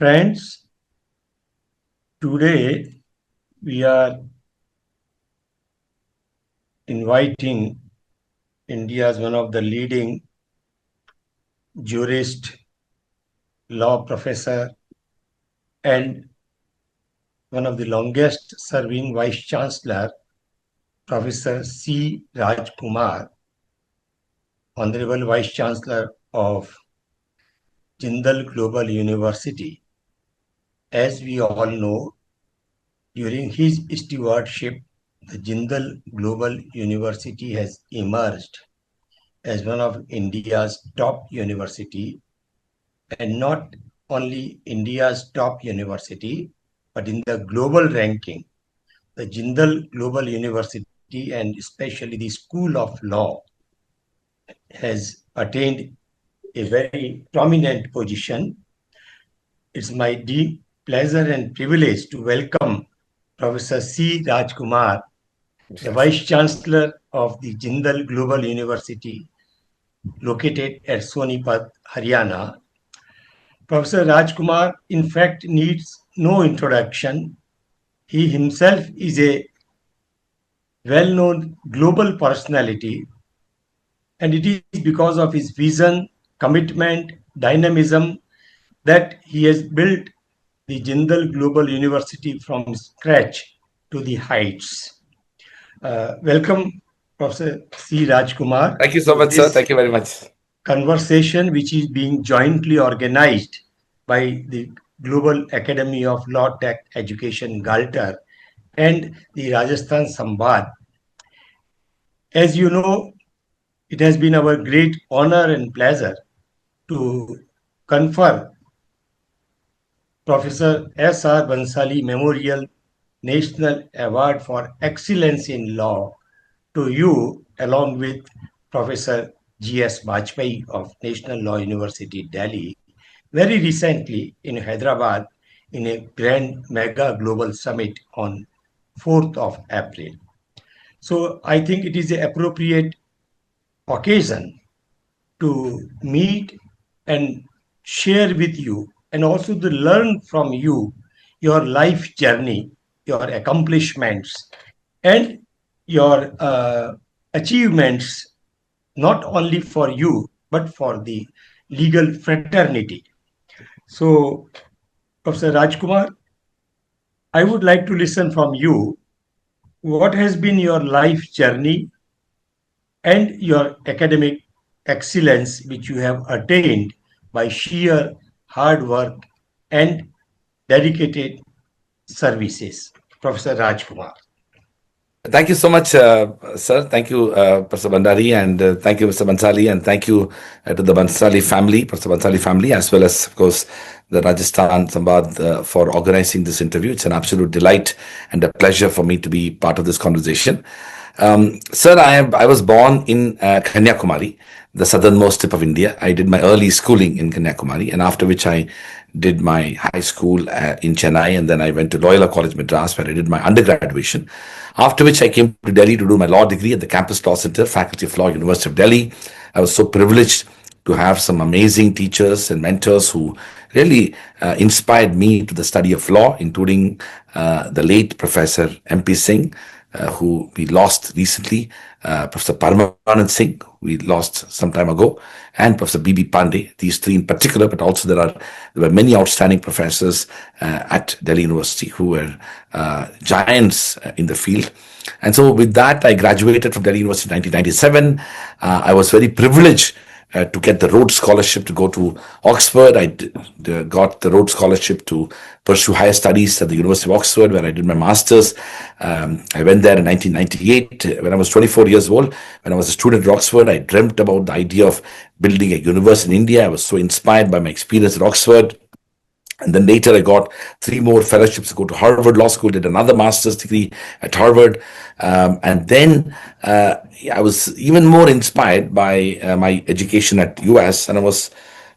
Friends, today we are inviting India's one of the leading jurist, law professor, and one of the longest serving Vice Chancellor, Professor C. Raj Kumar, Honorable Vice Chancellor of Jindal Global University. As we all know, during his stewardship, the Jindal Global University has emerged as one of India's top university, and not only India's top university, but in the global ranking, the Jindal Global University and especially the School of Law has attained a very prominent position. It's my deep pleasure and privilege to welcome Professor C. Raj Kumar, the Vice Chancellor of the Jindal Global University, located at Sonipat, Haryana. Professor Raj Kumar, in fact, needs no introduction. He himself is a well-known global personality, and it is because of his vision, commitment, dynamism that he has built the Jindal Global University from scratch to the heights. Welcome, Professor C. Raj Kumar. Thank you so much, sir. Thank you very much. Conversation which is being jointly organized by the Global Academy of Law Tech Education, Galter, and the Rajasthan Sambad. As you know, it has been our great honor and pleasure to confer Professor S.R. Bansali Memorial National Award for Excellence in Law to you, along with Professor G.S. Bajpai of National Law University, Delhi, very recently in Hyderabad in a grand mega global summit on 4th of April. So I think it is an appropriate occasion to meet and share with you and also to learn from you your life journey, your accomplishments, and your achievements, not only for you, but for the legal fraternity. So, Professor Rajkumar, I would like to listen from you. What has been your life journey and your academic excellence which you have attained by sheer hard work and dedicated services? Professor Rajkumar. Thank you so much, sir. Thank you, Professor Bandari, and thank you, Mr. Bansali, and thank you to the Bansali family, Professor Bansali family, as well as, of course, the Rajasthan Sambad for organizing this interview. It's an absolute delight and a pleasure for me to be part of this conversation. Sir, I was born in Kanyakumari, the southernmost tip of India. I did my early schooling in Kanyakumari, and after which I did my high school in Chennai, and then I went to Loyola College Madras, where I did my undergraduation. After which I came to Delhi to do my law degree at the Campus Law Center, Faculty of Law, University of Delhi. I was so privileged to have some amazing teachers and mentors who really inspired me to the study of law, including the late Professor M.P. Singh, who we lost recently, Professor Paramanand Singh, we lost some time ago, and Professor B.B. Pandey, these three in particular, but also there were many outstanding professors at Delhi University who were giants in the field. And so with that, I graduated from Delhi University in 1997. I was very privileged to get the Rhodes Scholarship to go to Oxford. I got the Rhodes Scholarship to pursue higher studies at the University of Oxford, where I did my master's. I went there in 1998 when I was 24 years old. When I was a student at Oxford, I dreamt about the idea of building a university in India. I was so inspired by my experience at Oxford. And then later I got 3 more fellowships to go to Harvard Law School, did another master's degree at Harvard. And then I was even more inspired by my education at US. And I was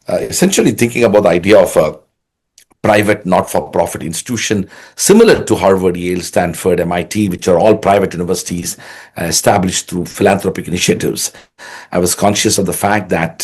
essentially thinking about the idea of a private not-for-profit institution similar to Harvard, Yale, Stanford, MIT, which are all private universities established through philanthropic initiatives. I was conscious of the fact that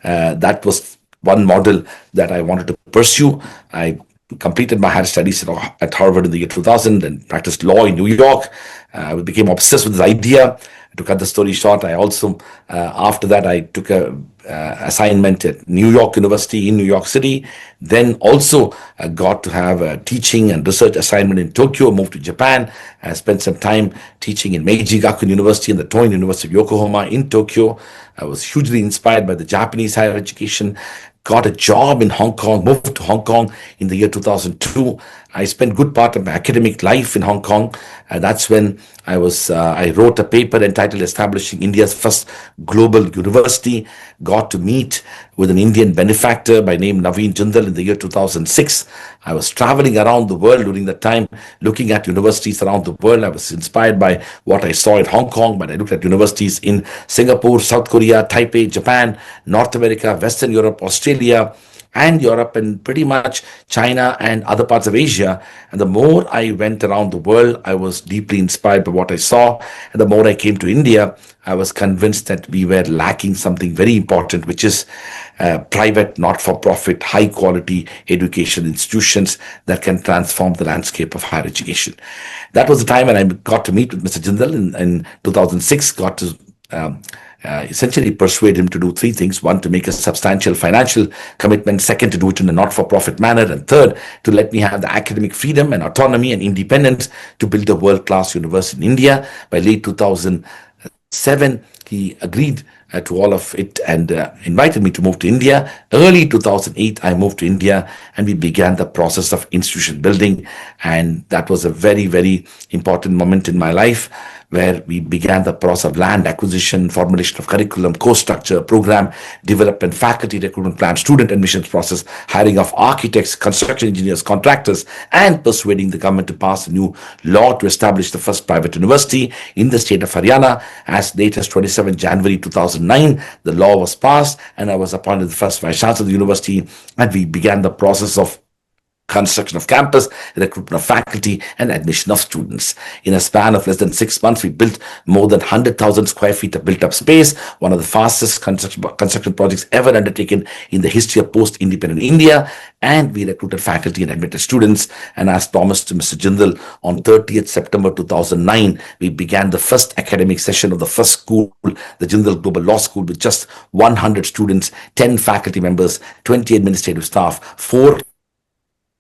that was one model that I wanted to pursue. I completed my higher studies at Harvard in the year 2000 and practiced law in New York. I became obsessed with this idea. To cut the story short, I also, after that, I took a assignment at New York University in New York City. Then also got to have a teaching and research assignment in Tokyo. Moved to Japan. I spent some time teaching in Meiji Gakuin University and the Toin University of Yokohama in Tokyo. I was hugely inspired by the Japanese higher education. Got a job in Hong Kong, moved to Hong Kong in the year 2002. I spent good part of my academic life in Hong Kong. That's when I wrote a paper entitled Establishing India's First Global University. Got to meet with an Indian benefactor by name Naveen Jindal in the year 2006. I was traveling around the world during that time, looking at universities around the world. I was inspired by what I saw in Hong Kong, but I looked at universities in Singapore, South Korea, Taipei, Japan, North America, Western Europe, Australia, and Europe, and pretty much China and other parts of Asia. And the more I went around the world, I was deeply inspired by what I saw. And the more I came to India, I was convinced that we were lacking something very important, which is private, not-for-profit, high-quality education institutions that can transform the landscape of higher education. That was the time when I got to meet with Mr. Jindal in 2006, got to essentially persuade him to do three things. One, to make a substantial financial commitment. Second, to do it in a not-for-profit manner. And third, to let me have the academic freedom and autonomy and independence to build a world-class university in India. By late 2007, he agreed to all of it and invited me to move to India. Early 2008, I moved to India and we began the process of institution building. And that was a very, very important moment in my life, where we began the process of land acquisition, formulation of curriculum, course structure, program development, faculty recruitment plan, student admissions process, hiring of architects, construction engineers, contractors, and persuading the government to pass a new law to establish the first private university in the state of Haryana. As late as 27 January 2009, the law was passed and I was appointed the first vice chancellor of the university, and we began the process of construction of campus, recruitment of faculty, and admission of students. In a span of less than 6 months, we built more than 100,000 square feet of built-up space, one of the fastest construction projects ever undertaken in the history of post-independent India, and we recruited faculty and admitted students. And as promised to Mr. Jindal, on 30th September 2009, we began the first academic session of the first school, the Jindal Global Law School, with just 100 students, 10 faculty members, 20 administrative staff, 4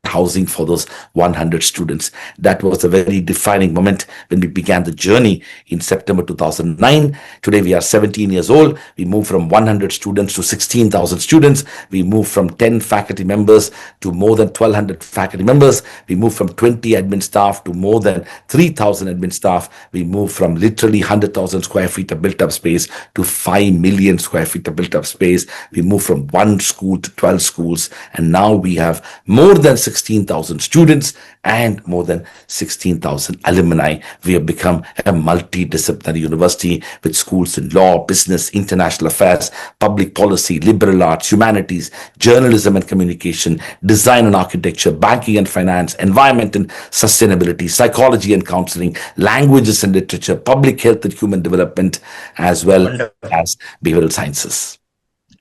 housing for those 100 students. That was a very defining moment when we began the journey in September 2009. Today we are 17 years old. We moved from 100 students to 16,000 students. We moved from 10 faculty members to more than 1,200 faculty members. We moved from 20 admin staff to more than 3,000 admin staff. We moved from literally 100,000 square feet of built up space to 5 million square feet of built up space. We moved from one school to 12 schools, and now we have more than 16,000 students and more than 16,000 alumni. We have become a multidisciplinary university with schools in law, business, international affairs, public policy, liberal arts, humanities, journalism and communication, design and architecture, banking and finance, environment and sustainability, psychology and counseling, languages and literature, public health and human development, as well as behavioral sciences.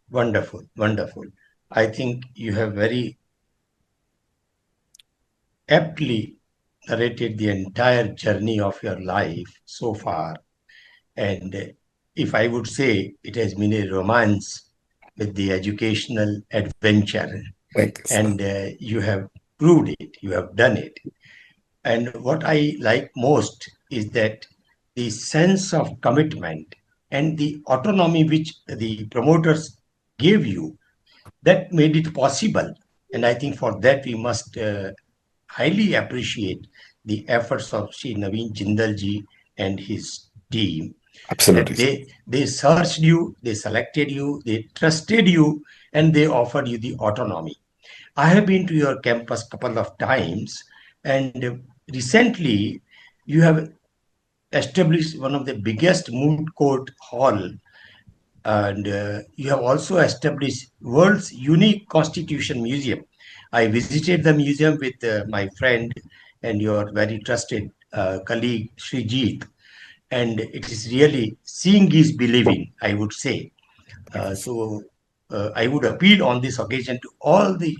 Wonderful, wonderful. I think you have very aptly narrated the entire journey of your life so far. And if I would say, it has been a romance with the educational adventure. And you have proved it, you have done it. And what I like most is that the sense of commitment and the autonomy which the promoters gave you, that made it possible. And I think for that we must highly appreciate the efforts of Sri Naveen Jindalji and his team. Absolutely. That they searched you, they selected you, they trusted you, and they offered you the autonomy. I have been to your campus a couple of times, and recently you have established one of the biggest moot court hall, and you have also established world's unique Constitution Museum. I visited the museum with my friend and your very trusted colleague Srijit, and it is really seeing is believing, I would say. So I would appeal on this occasion to all the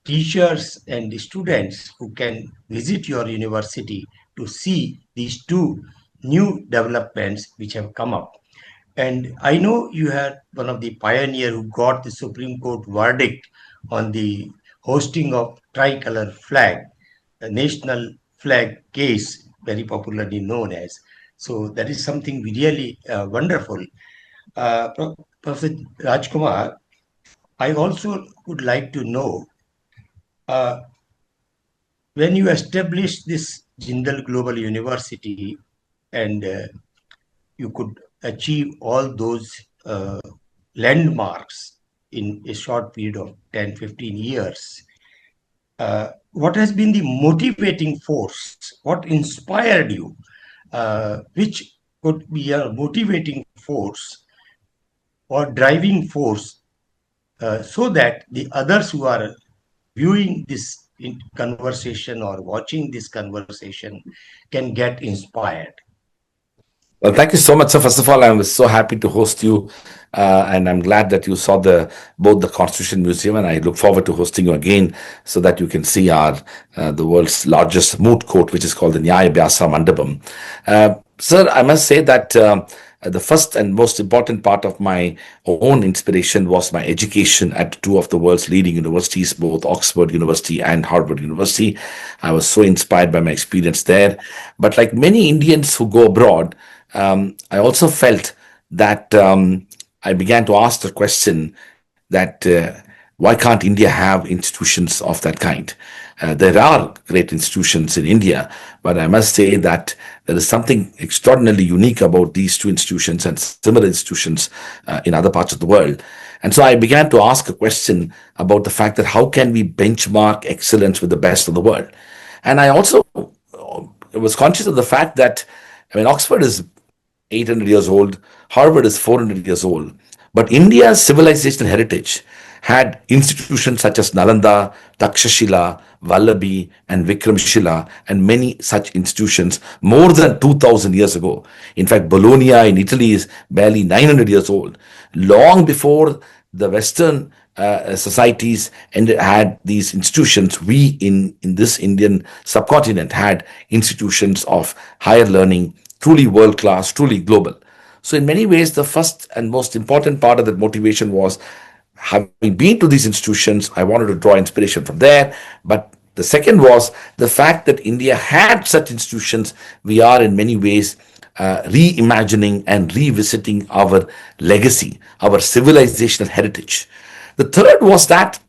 teachers and the students who can visit your university to see these two new developments which have come up. And I know you had one of the pioneer who got the Supreme Court verdict on the hosting of tricolor flag, the national flag case, very popularly known as. So that is something really wonderful. Professor Raj Kumar, I also would like to know uh, when you established this Jindal Global University and you could achieve all those landmarks in a short period of 10, 15 years. What has been the motivating force? What inspired you? Which could be a motivating force or driving force so that the others who are viewing this conversation or watching this conversation can get inspired? Well, thank you so much. So, first of all, I was so happy to host you, and I'm glad that you saw both the Constitution Museum, and I look forward to hosting you again so that you can see our the world's largest moot court, which is called the Nyaya Vyasa Mandapam. Sir, I must say that the first and most important part of my own inspiration was my education at two of the world's leading universities, both Oxford University and Harvard University. I was so inspired by my experience there. But like many Indians who go abroad, I also felt that I began to ask the question that why can't India have institutions of that kind? There are great institutions in India, but I must say that there is something extraordinarily unique about these two institutions and similar institutions in other parts of the world. And so I began to ask a question about the fact that how can we benchmark excellence with the best of the world? And I also was conscious of the fact that, I mean, Oxford is 800 years old, Harvard is 400 years old. But India's civilizational heritage had institutions such as Nalanda, Takshashila, Vallabhi, and Vikramshila, and many such institutions more than 2000 years ago. In fact, Bologna in Italy is barely 900 years old. Long before the Western societies had these institutions, we in this Indian subcontinent had institutions of higher learning, truly world class, truly global. So, in many ways, the first and most important part of that motivation was having been to these institutions, I wanted to draw inspiration from there. But the second was the fact that India had such institutions. We are, in many ways, reimagining and revisiting our legacy, our civilizational heritage. The third was that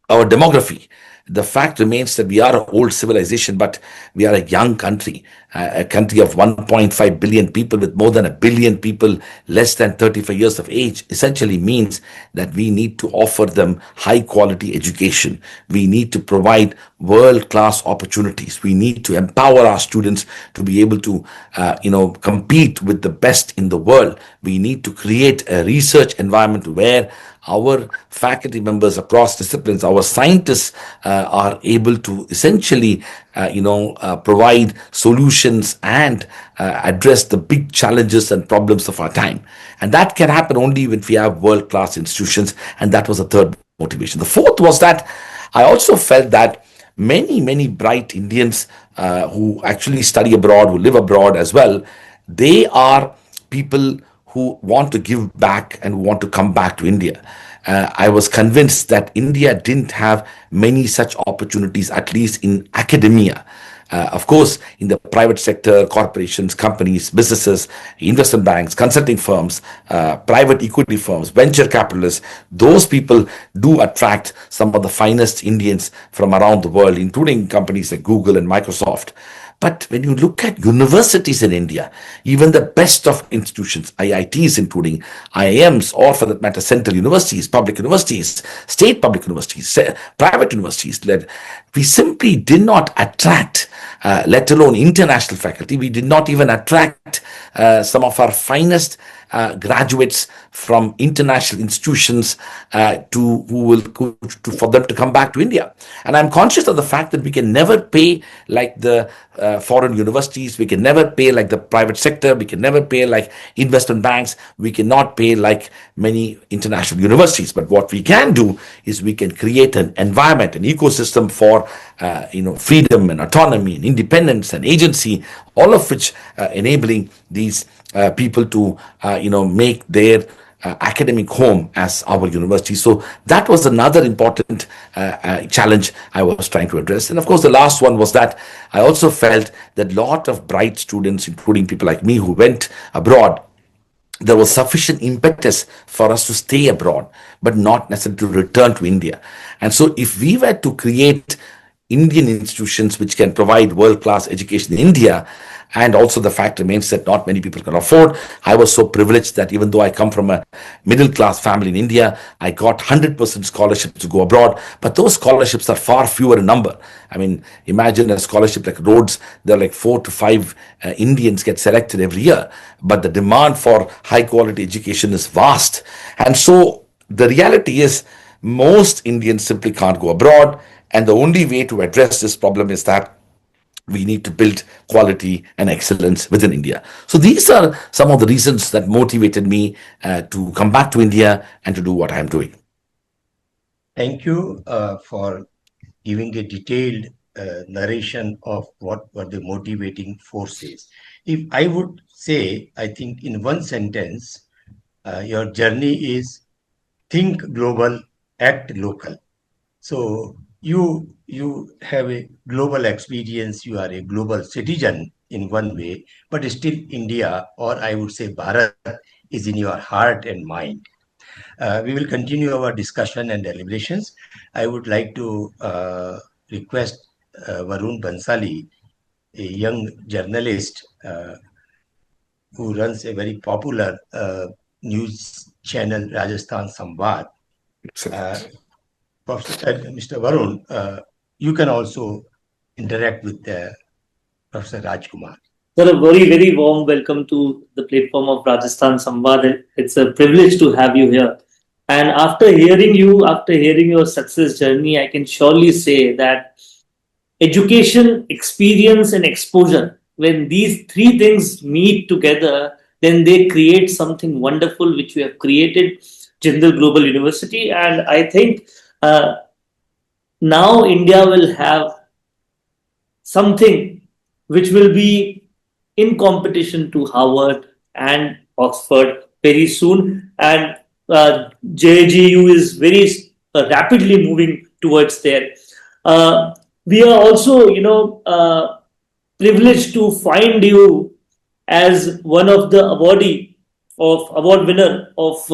our demography. The fact remains that we are an old civilization, but we are a young country, a country of 1.5 billion people with more than a billion people less than 35 years of age. Essentially means that we need to offer them high quality education. We need to provide world class opportunities. We need to empower our students to be able to, compete with the best in the world. We need to create a research environment where our faculty members across disciplines, our scientists are able to essentially, provide solutions and address the big challenges and problems of our time. And that can happen only if we have world-class institutions. And that was the third motivation. The fourth was that I also felt that many bright Indians who actually study abroad, who live abroad as well, they are people who want to give back and who want to come back to India. I was convinced that India didn't have many such opportunities, at least in academia. Of course, in the private sector, corporations, companies, businesses, investment banks, consulting firms, private equity firms, venture capitalists, those people do attract some of the finest Indians from around the world, including companies like Google and Microsoft. But when you look at universities in India, even the best of institutions, IITs including IIMs, or for that matter, central universities, public universities, state public universities, private universities, we simply did not attract, let alone international faculty. We did not even attract some of our finest graduates from international institutions to who will to, for them to come back to India. And I'm conscious of the fact that we can never pay like the foreign universities, we can never pay like the private sector, we can never pay like investment banks, we cannot pay like many international universities. But what we can do is we can create an environment, an ecosystem for freedom and autonomy and independence and agency, all of which enabling these people to make their academic home as our university. So that was another important challenge I was trying to address. And of course, the last one was that I also felt that a lot of bright students, including people like me who went abroad, there was sufficient impetus for us to stay abroad, but not necessarily to return to India. And so if we were to create Indian institutions which can provide world-class education in India, and also the fact remains that not many people can afford. I was so privileged that even though I come from a middle-class family in India, I got 100% scholarships to go abroad, but those scholarships are far fewer in number. I mean, imagine a scholarship like Rhodes, there are like 4 to 5 Indians get selected every year, but the demand for high-quality education is vast. And so the reality is most Indians simply can't go abroad, and the only way to address this problem is that we need to build quality and excellence within India. So these are some of the reasons that motivated me to come back to India and to do what I am doing. Thank you for giving a detailed narration of what were the motivating forces. If I would say, I think in one sentence, your journey is think global, act local. So you have a global experience, you are a global citizen in one way, but still India, or I would say Bharat, is in your heart and mind. We will continue our discussion and deliberations. I would like to request Varun Bansali, a young journalist who runs a very popular news channel, Rajasthan Samvad. Mr. Varun, you can also interact with Professor Raj Kumar. Sir, a very, very warm welcome to the platform of Rajasthan Samvad. It's a privilege to have you here. And after hearing you, after hearing your success journey, I can surely say that education, experience, and exposure, when these three things meet together, then they create something wonderful which we have created, Jindal Global University. And I think now India will have something which will be in competition to Harvard and Oxford very soon. And JGU is very rapidly moving towards there. We are also, privileged to find you as one of the award winner of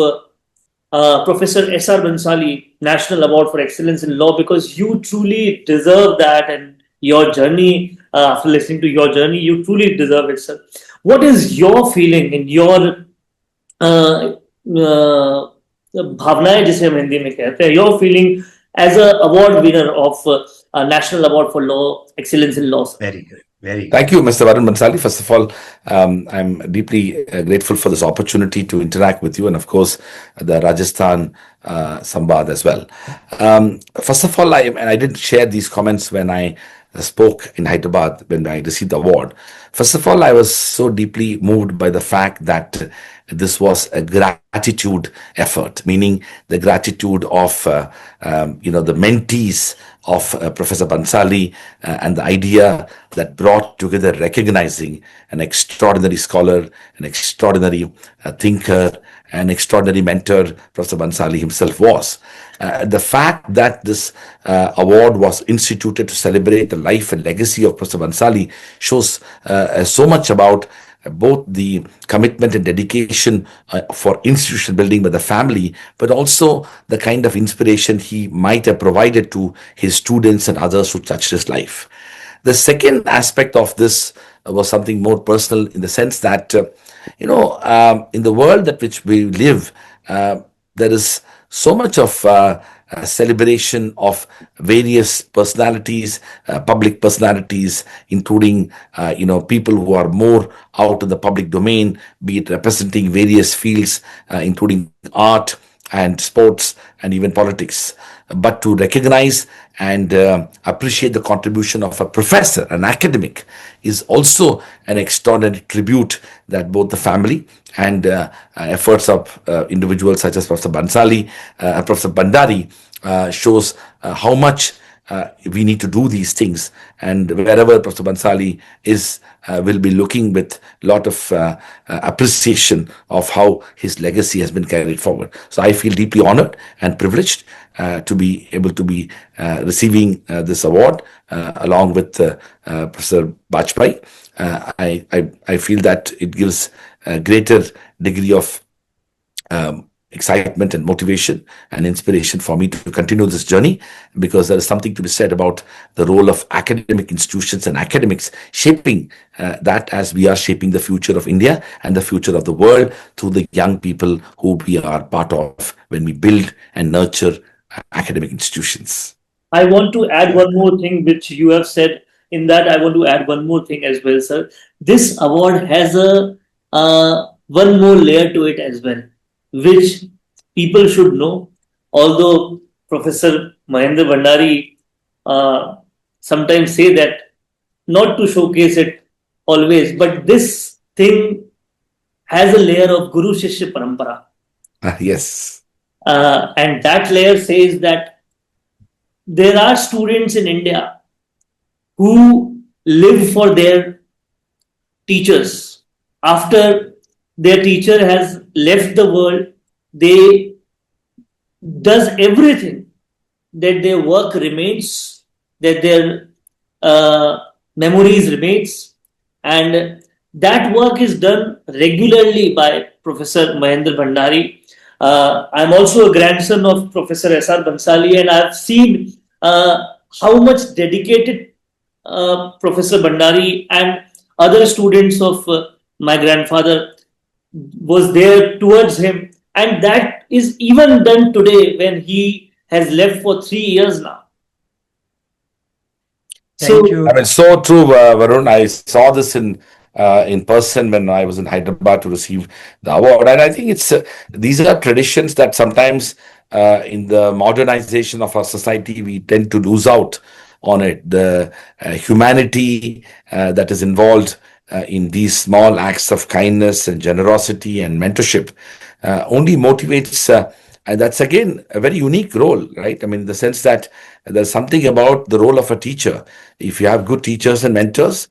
Professor S.R. Bansali National Award for Excellence in Law, because you truly deserve that, and your journey, after listening to your journey, you truly deserve it, sir. What is your feeling and your bhavnaएं जिसे हम हिंदी में कहते हैं, your feeling as a award winner of National Award for Law Excellence in Law? Very good. Very good. Thank you, Mr. Varun Bansali. First of all, I'm deeply grateful for this opportunity to interact with you, and of course, the Rajasthan Samvad as well. First of all, I didn't share these comments when I spoke in Hyderabad when I received the award. First of all, I was so deeply moved by the fact that this was a gratitude effort, meaning the gratitude of the mentees of Professor Bansali, and the idea that brought together recognizing an extraordinary scholar, an extraordinary thinker, an extraordinary mentor Professor Bansali himself was. The fact that this award was instituted to celebrate the life and legacy of Professor Bansali shows so much about both the commitment and dedication for institutional building by the family, but also the kind of inspiration he might have provided to his students and others who touched his life. The second aspect of this was something more personal, in the sense that, in the world that which we live, there is so much of celebration of various personalities, public personalities, including people who are more out in the public domain, be it representing various fields, including art and sports and even politics, but to recognize and appreciate the contribution of a professor, an academic, is also an extraordinary tribute that both the family and efforts of individuals such as Professor Bansali, Professor Bandari, shows how much we need to do these things. And wherever Professor Bansali is, will be looking with a lot of appreciation of how his legacy has been carried forward. So I feel deeply honored and privileged to be able to be receiving this award along with Professor Bajpai. I feel that it gives a greater degree of excitement and motivation and inspiration for me to continue this journey, because there is something to be said about the role of academic institutions and academics shaping that, as we are shaping the future of India and the future of the world through the young people who we are part of when we build and nurture academic institutions. I want to add one more thing which you have said. In that, I want to add one more thing as well, sir. This award has a one more layer to it as well, which people should know. Although Professor Mahendra Bhandari sometimes say that not to showcase it always, but this thing has a layer of Guru Shishya Parampara. Yes. And that layer says that there are students in India who live for their teachers. After their teacher has left the world, they does everything that their work remains, that their memories remains, and that work is done regularly by Professor Mahendra Bhandari. I'm also a grandson of Professor S.R. Bansali, and I've seen how much dedicated Professor Bhandari and other students of my grandfather was there towards him, and that is even done today when he has left for 3 years now. Thank you. I mean, so true, Varun. I saw this in person when I was in Hyderabad to receive the award, and I think it's these are traditions that sometimes in the modernization of our society we tend to lose out on it. The humanity that is involved in these small acts of kindness and generosity and mentorship only motivates. And that's again a very unique role, right? I mean, in the sense that there's something about the role of a teacher. If you have good teachers and mentors,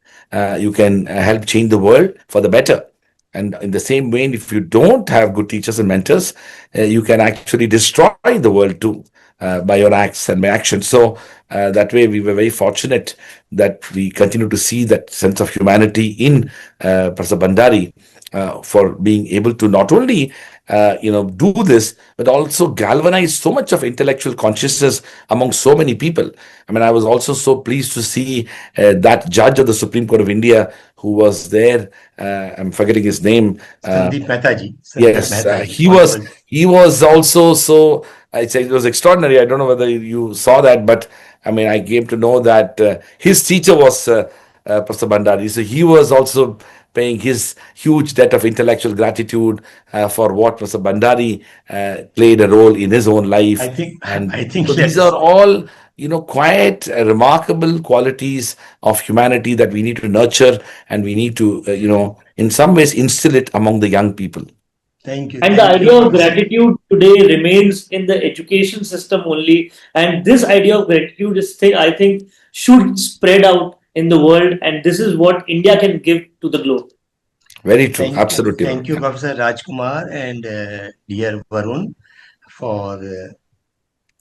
you can help change the world for the better. And in the same way, if you don't have good teachers and mentors, you can actually destroy the world too by your acts and by actions. So that way, we were very fortunate that we continue to see that sense of humanity in Professor Bhandari for being able to not only do this, but also galvanize so much of intellectual consciousness among so many people. I mean, I was also so pleased to see that judge of the Supreme Court of India who was there. I'm forgetting his name. Sandeep Mehtaji. Yes, he was also so. It was extraordinary. I don't know whether you saw that, but I mean, I came to know that his teacher was Professor Bhandari. So he was also paying his huge debt of intellectual gratitude for what Professor Bhandari played a role in his own life. I think so these are all quiet, remarkable qualities of humanity that we need to nurture, and we need to in some ways instill it among the young people. Thank you. And the idea of gratitude today remains in the education system only. And this idea of gratitude is, I think, should spread out in the world. And this is what India can give to the globe. Very true. Absolutely. Thank you, Professor Raj Kumar and dear Varun, for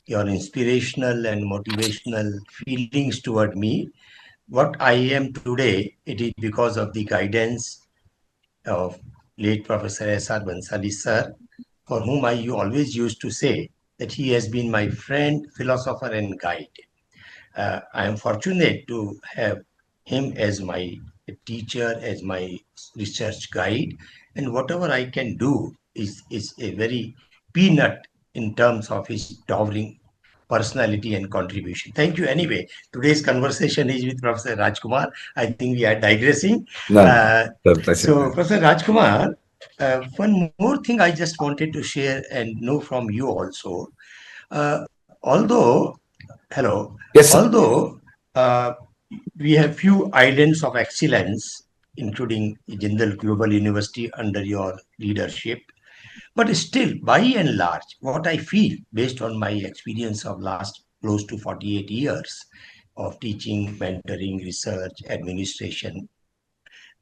your inspirational and motivational feelings toward me. What I am today, it is because of the guidance of late Professor S.R. Bansali sir, for whom I always used to say that he has been my friend, philosopher and guide. I am fortunate to have him as my teacher, as my research guide, and whatever I can do is a very peanut in terms of his towering personality and contribution. Thank you. Anyway, today's conversation is with Professor Raj Kumar. I think we are digressing. No, the So, pleasure. Professor Raj Kumar, one more thing I just wanted to share and know from you also. Although, hello, Yes, sir. although we have few islands of excellence, including Jindal Global University under your leadership, but still, by and large, what I feel based on my experience of last close to 48 years of teaching, mentoring, research, administration,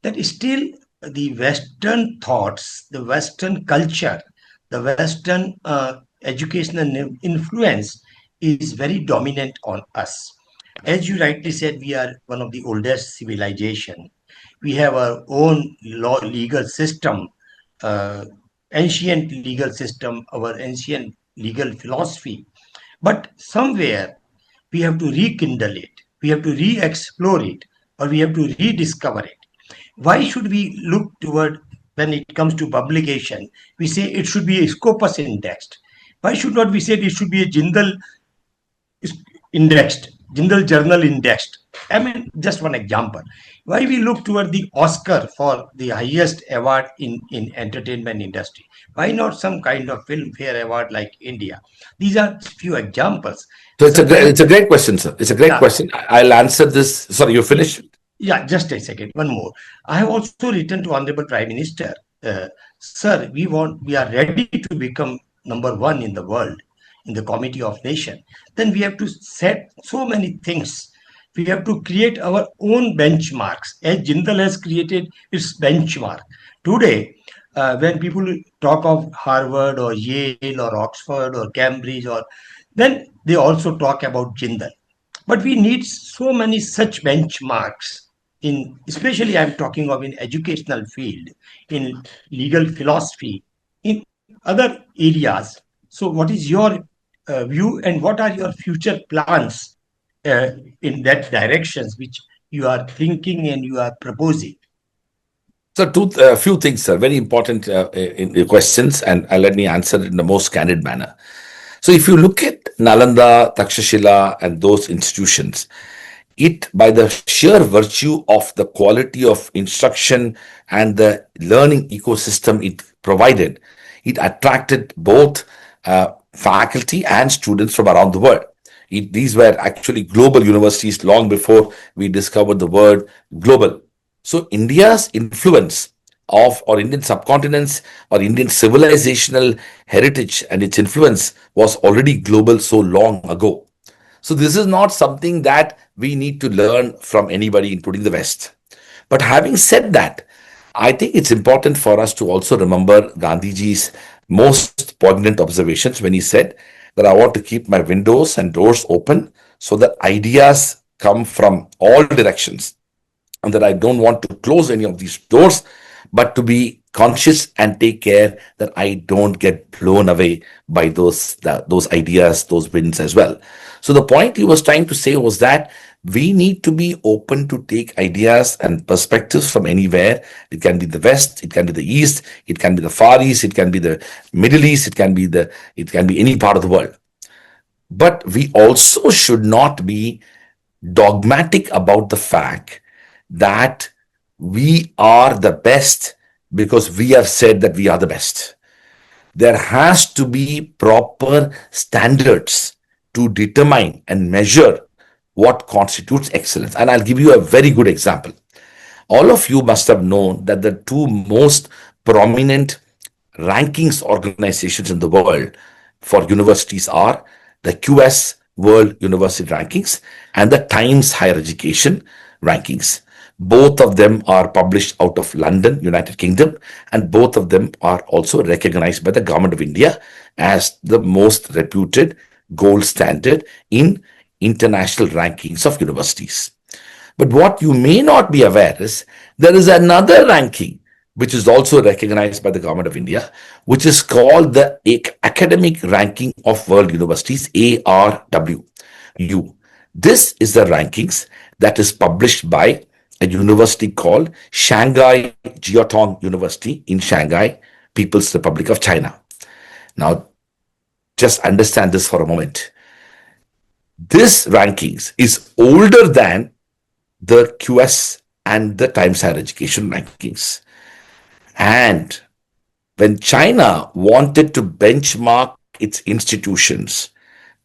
that still the Western thoughts, the Western culture, the Western educational influence is very dominant on us. As you rightly said, we are one of the oldest civilization. We have our own law legal system, uh, ancient legal system, our ancient legal philosophy. But somewhere we have to rekindle it, we have to re-explore it, or we have to rediscover it. Why should we look toward, when it comes to publication, we say it should be a Scopus indexed? Why should not we say it should be a Jindal indexed, Jindal Journal indexed? I mean, just one example. Why we look toward the Oscar for the highest award in entertainment industry? Why not some kind of Filmfare award like India? These are few examples. So Certain, it's a great question, sir. It's a great yeah, question. I'll answer this. Sorry, you finished? yeah, just a second. One more. I have also written to Honorable Prime Minister, Sir, we are ready to become number one in the world in the Committee of Nation. Then we have to set so many things. We have to create our own benchmarks, as Jindal has created its benchmark. Today, when people talk of Harvard or Yale or Oxford or Cambridge, or then they also talk about Jindal. But we need so many such benchmarks in, especially I'm talking of in educational field, in legal philosophy, in other areas. So what is your view, and what are your future plans in that directions which you are thinking and you are proposing? So, a few things, sir, very important in the questions, and let me answer it in the most candid manner. So, if you look at Nalanda, Takshashila, and those institutions, it, by the sheer virtue of the quality of instruction and the learning ecosystem it provided, it attracted both faculty and students from around the world. These were actually global universities long before we discovered the word global. So India's influence of, or Indian subcontinent's, or Indian civilizational heritage and its influence was already global so long ago. So this is not something that we need to learn from anybody, including the West. But having said that, I think it's important for us to also remember Gandhiji's most poignant observations when he said that I want to keep my windows and doors open so that ideas come from all directions, and that I don't want to close any of these doors, but to be conscious and take care that I don't get blown away by those ideas, those winds as well. So the point he was trying to say was that we need to be open to take ideas and perspectives from anywhere. It can be the West, it can be the East, it can be the Far East, it can be the Middle East, it can be any part of the world. But we also should not be dogmatic about the fact that we are the best because we have said that we are the best. There has to be proper standards to determine and measure what constitutes excellence. And I'll give you a very good example. All of you must have known that the two most prominent rankings organizations in the world for universities are the QS World University Rankings and the Times Higher Education Rankings. Both of them are published out of London, United Kingdom, and both of them are also recognized by the Government of India as the most reputed gold standard in international rankings of universities. But what you may not be aware is there is another ranking which is also recognized by the Government of India, which is called the Academic Ranking of World Universities, ARWU. This is the rankings that is published by a university called Shanghai Jiaotong University in Shanghai, People's Republic of China. Now, just understand this for a moment. This rankings is older than the QS and the Times Higher Education rankings. And when China wanted to benchmark its institutions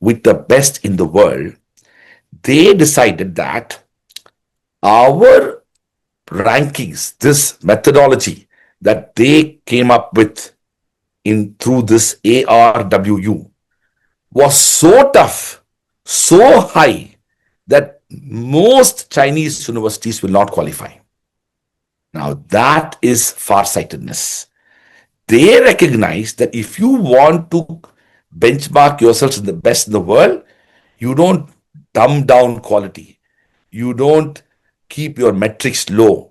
with the best in the world, they decided that our rankings, this methodology that they came up with in through this ARWU, was so tough, so high, that most Chinese universities will not qualify. Now, that is farsightedness. They recognize that if you want to benchmark yourselves in the best in the world, you don't dumb down quality. You don't keep your metrics low.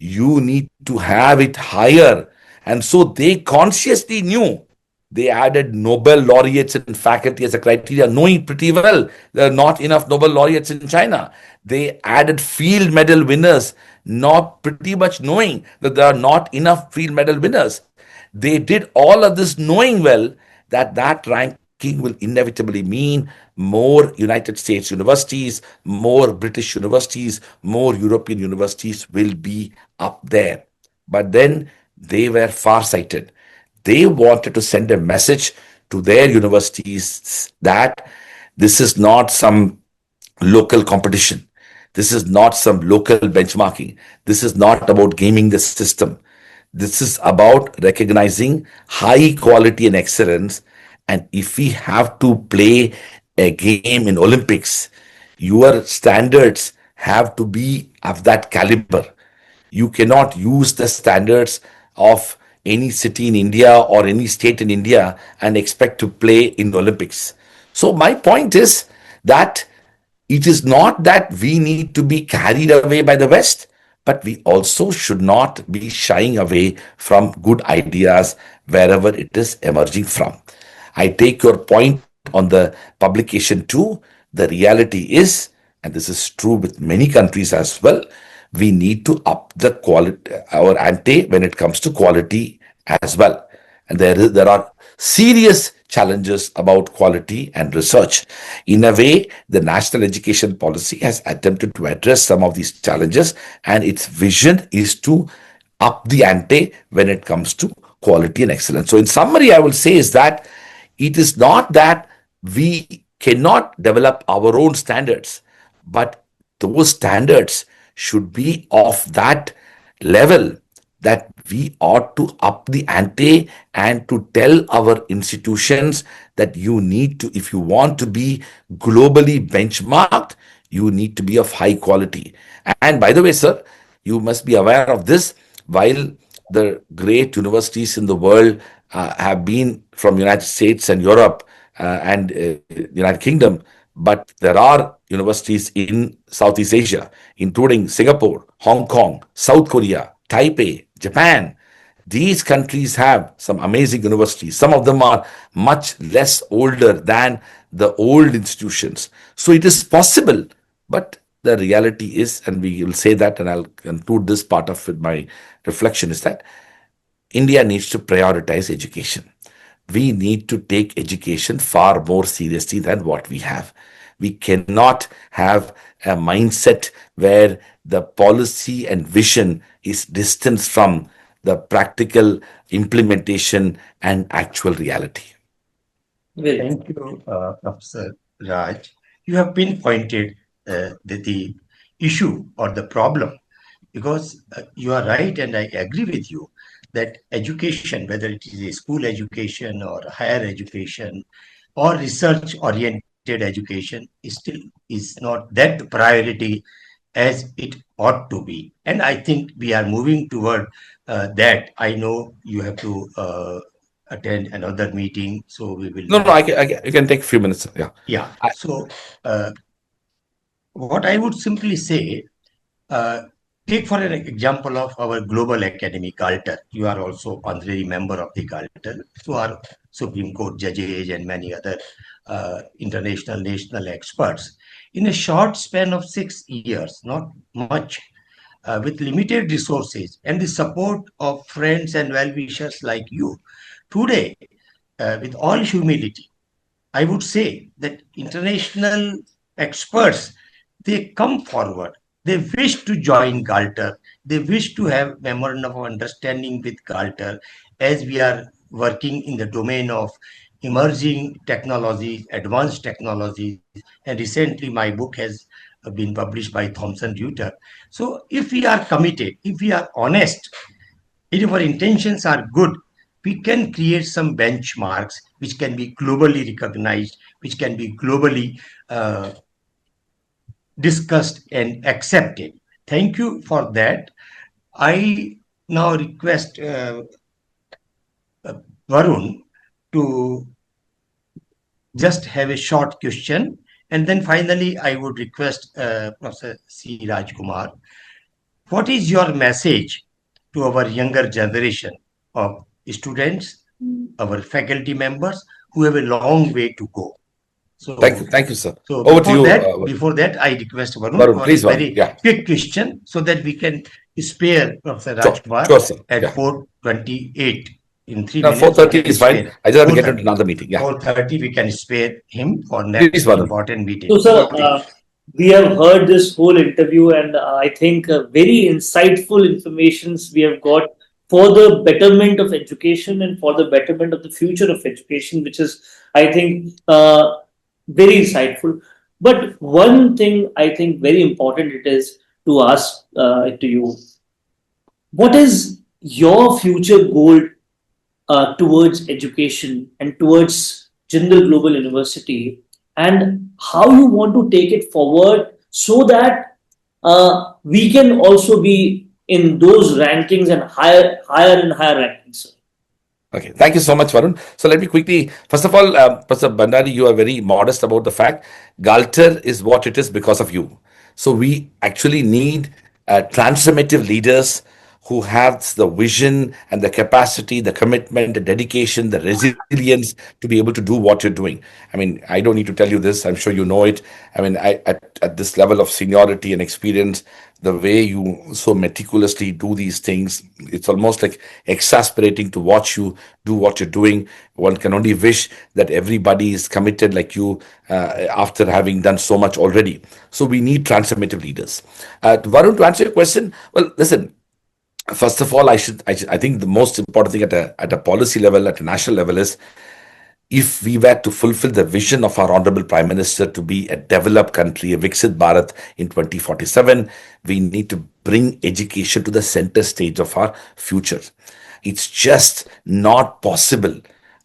You need to have it higher. And so they consciously knew. They added Nobel laureates and faculty as a criteria, knowing pretty well there are not enough Nobel laureates in China. They added field medal winners, not pretty much knowing that there are not enough field medal winners. They did all of this knowing well that that ranking will inevitably mean more United States universities, more British universities, more European universities will be up there. But then they were farsighted. They wanted to send a message to their universities that this is not some local competition. This is not some local benchmarking. This is not about gaming the system. This is about recognizing high quality and excellence. And if we have to play a game in Olympics, your standards have to be of that caliber. You cannot use the standards of any city in India or any state in India and expect to play in the Olympics. So my point is that it is not that we need to be carried away by the West, but we also should not be shying away from good ideas wherever it is emerging from. I take your point on the publication too. The reality is, and this is true with many countries as well, we need to up the quality, our ante when it comes to quality as well. And there are serious challenges about quality and research. In a way, the national education policy has attempted to address some of these challenges, and its vision is to up the ante when it comes to quality and excellence. So, in summary, I will say is that it is not that we cannot develop our own standards, but those standards should be of that level that we ought to up the ante and to tell our institutions that you need to, if you want to be globally benchmarked, you need to be of high quality. And by the way, sir, you must be aware of this. While the great universities in the world have been from United States and Europe and United Kingdom, but there are universities in Southeast Asia, including Singapore, Hong Kong, South Korea, Taipei, Japan. These countries have some amazing universities. Some of them are much less older than the old institutions. So it is possible, but the reality is, and we will say that, and I'll conclude this part of it, my reflection is that India needs to prioritize education. We need to take education far more seriously than what we have. We cannot have a mindset where the policy and vision is distant from the practical implementation and actual reality. Well, Thank you, Professor Raj. You have pinpointed the issue or the problem, because you are right, and I agree with you that education, whether it is a school education or higher education or research-oriented education, is not that priority as it ought to be. And I think we are moving toward that. I know you have to attend another meeting, so we will. No, you can take a few minutes. Yeah. Yeah. So, what I would simply say, take for an example of our global academy, Galter. You are also honorary member of the Galter. So are Supreme Court judges and many other international, national experts. In a short span of 6 years, not much, with limited resources and the support of friends and well-wishers like you, today, with all humility, I would say that international experts, they come forward. They wish to join Galter. They wish to have memorandum of understanding with Galter, as we are working in the domain of emerging technologies, advanced technologies. And recently, my book has been published by Thomson Reuters. So, if we are committed, if we are honest, if our intentions are good, we can create some benchmarks which can be globally recognized, which can be globally discussed and accepted. Thank you for that. I now request Varun to just have a short question. And then finally, I would request Professor C. Raj Kumar. What is your message to our younger generation of students, our faculty members who have a long way to go? Thank you, sir. So Over to you, before that, I request Varun Varun. for a Please, Varun. very Yeah, quick question so that we can spare Professor sure, Rajkumar sure, sir. at Yeah. 4:28. In 3 minutes, we 4:30 can is fine. spare. I just have to get into another meeting. Yeah. 4:30, we can spare him for Please, next Varun. important meeting. So, sir, Over to you. we have heard this whole interview, and I think very insightful informations we have got for the betterment of education and for the betterment of the future of education, which is, I think, very insightful. But one thing I think very important it is to ask to you: what is your future goal towards education and towards Jindal Global University, and how you want to take it forward so that we can also be in those rankings and higher and higher rankings. Okay, thank you so much, Varun. So let me quickly, first of all, Professor Bandari, you are very modest about the fact Galter is what it is because of you. So we actually need transformative leaders who have the vision and the capacity, the commitment, the dedication, the resilience to be able to do what you're doing. I mean, I don't need to tell you this. I'm sure you know it. I mean, at this level of seniority and experience, the way you so meticulously do these things, it's almost like exasperating to watch you do what you're doing. One can only wish that everybody is committed like you after having done so much already. So we need transformative leaders. Varun, to answer your question, well, listen. First of all, I think the most important thing at a policy level, at a national level, is if we were to fulfill the vision of our Honorable Prime Minister to be a developed country, a Viksit Bharat in 2047, we need to bring education to the center stage of our future. It's just not possible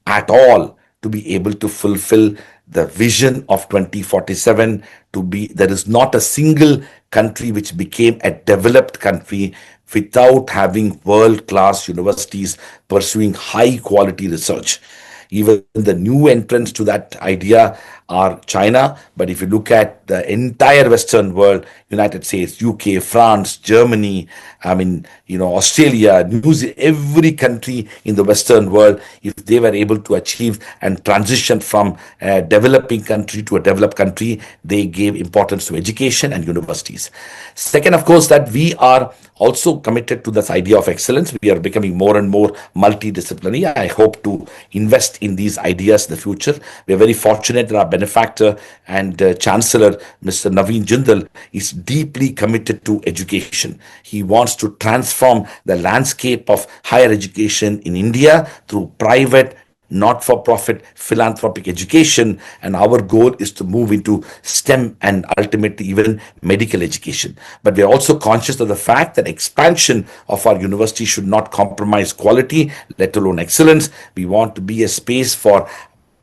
at all to be able to fulfill the vision of 2047. There is not a single country which became a developed country without having world-class universities pursuing high quality research. Even the new entrants to that idea are China. But if you look at the entire Western world, United States, UK, France, Germany, Australia, New Zealand, every country in the Western world, if they were able to achieve and transition from a developing country to a developed country, they gave importance to education and universities. Second, of course, that we are also committed to this idea of excellence. We are becoming more and more multidisciplinary. I hope to invest in these ideas in the future. We are very fortunate that our benefactor and Chancellor, Mr. Naveen Jindal, is deeply committed to education. He wants to transform the landscape of higher education in India through private, not-for-profit philanthropic education, and our goal is to move into STEM and ultimately even medical education. But we are also conscious of the fact that expansion of our university should not compromise quality, let alone excellence. We want to be a space for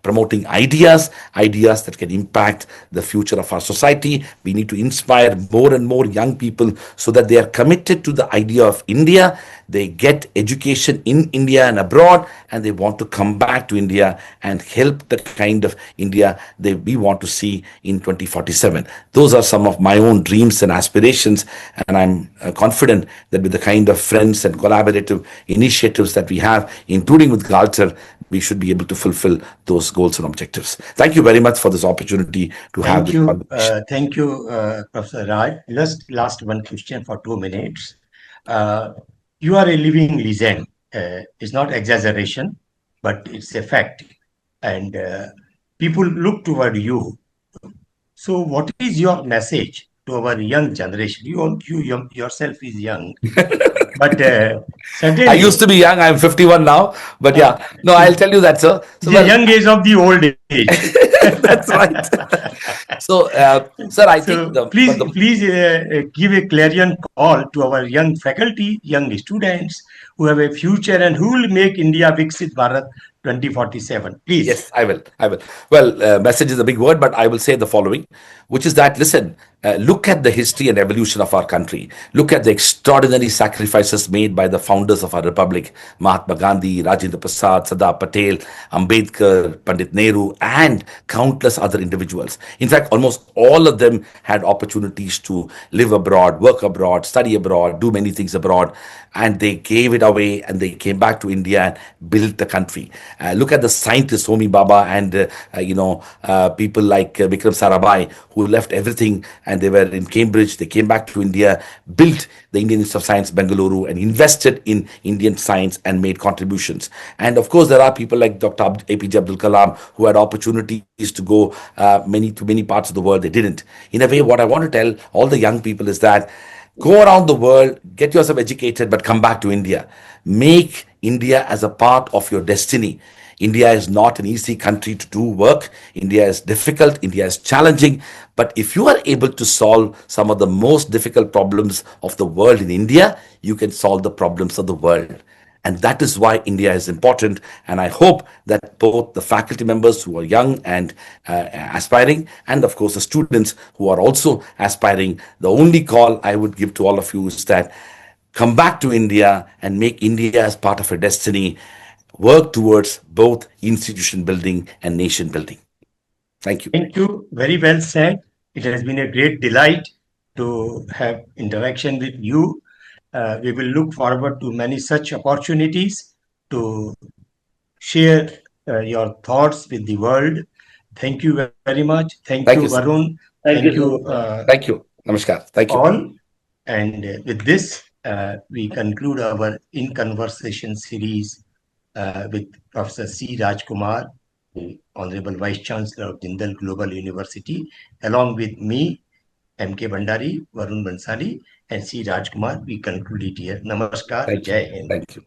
promoting ideas that can impact the future of our society. We need to inspire more and more young people so that they are committed to the idea of India. They get education in India and abroad, and they want to come back to India and help the kind of India we want to see in 2047. Those are some of my own dreams and aspirations, and I'm confident that with the kind of friends and collaborative initiatives that we have, including with Galter, we should be able to fulfill those goals and objectives. Thank you very much for this opportunity to have this conversation. Thank you, Professor Raj. Just last one question for 2 minutes. You are a living legend. It's not exaggeration, but it's a fact. And people look toward you. So, what is your message to our young generation? Yourself is young, but I used to certainly be young. I'm 51 now, but uh, yeah, no, I'll tell you that, sir. So, the well, young age of the old age. that's right. So, sir, I think So please give a clarion call to our young faculty, young students who have a future and who will make India Viksit Bharat 2047. Please. yes, I will. I will. Well, message is a big word, but I will say the following, which is that listen, look at the history and evolution of our country. Look at the extraordinary sacrifices made by the founders of our republic, Mahatma Gandhi, Rajendra Prasad, Sardar Patel, Ambedkar, Pandit Nehru, and countless other individuals. In fact, almost all of them had opportunities to live abroad, work abroad, study abroad, do many things abroad, and they gave it away and they came back to India and built the country. Look at the scientists, Homi Baba, and people like Vikram Sarabhai, who left everything and they were in Cambridge. They came back to India, built the Indian Institute of Science, Bengaluru, and invested in Indian science and made contributions. And of course, there are people like Dr. APJ Abdul Kalam who had opportunities to go many parts of the world. They didn't. In a way, what I want to tell all the young people is that go around the world, get yourself educated, but come back to India. Make India as a part of your destiny. India is not an easy country to do work. India is difficult. India is challenging. But if you are able to solve some of the most difficult problems of the world in India, you can solve the problems of the world. And that is why India is important. And I hope that both the faculty members who are young and aspiring, and of course the students who are also aspiring, the only call I would give to all of you is that come back to India and make India as part of your destiny. Work towards both institution building and nation building. Thank you. Thank you. Very well said. It has been a great delight to have interaction with you. We will look forward to many such opportunities to share your thoughts with the world. Thank you very much. Thank you, Thank you, sir. Varun. Thank Thank you so you much. Thank you. Namaskar. Thank you. all. And with this, we conclude our In Conversation series with Professor C. Raj Kumar, the Honorable Vice Chancellor of Jindal Global University, along with me, M.K. Bhandari, Varun Bansali, and C. Raj Kumar. We conclude it here. Namaskar. Thank you. Jai Hind. Thank you.